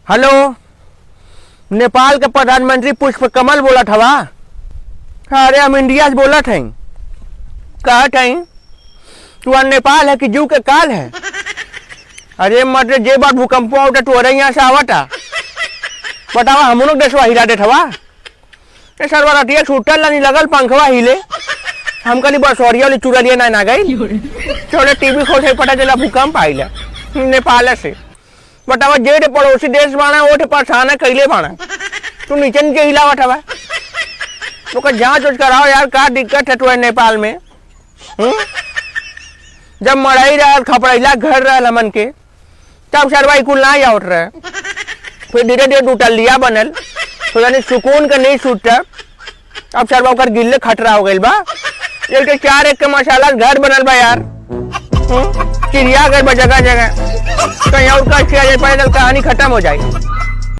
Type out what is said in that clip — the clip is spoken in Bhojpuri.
हेलो, नेपाल के प्रधानमंत्री पुष्प कमल बोलत हवा। अरे हम इंडिया से बोलत हई। कहत हई तू नेपाल है कि जू के काल है। अरे मतलब जे बार भूकंप आवता तू अरे यहाँ से आवता बतावा हम लोग देशवा हिला देत हवा। ये सरवा रतिया छूटल नहीं लगल पंखवा हिले हम कली बसोरिया वाली चुरलिया ना गई। चलो टीवी खोल पता चला भूकंप आइला नेपाल से। बतावा जे पड़ोसी देश बाना वो परेशान कैले बाना तू नीचे नीचे हिलावट हवा। तो जांच उच कराओ यार का दिक्कत है तो नेपाल में। जब मड़ाई रहा खपड़ैला घर रहा मन के तब सरवाई कुल ना आवत रहे। फिर धीरे धीरे टूटलिया बनल तो यानी सुकून का नहीं छूटता। अब सरवा कर गिल्ले खतरा हो गई बा। एक 4 एक के मसाला घर बनल बा यार। चिड़िया घर बा जगह जगह कहीं और का कहानी खत्म हो जाए।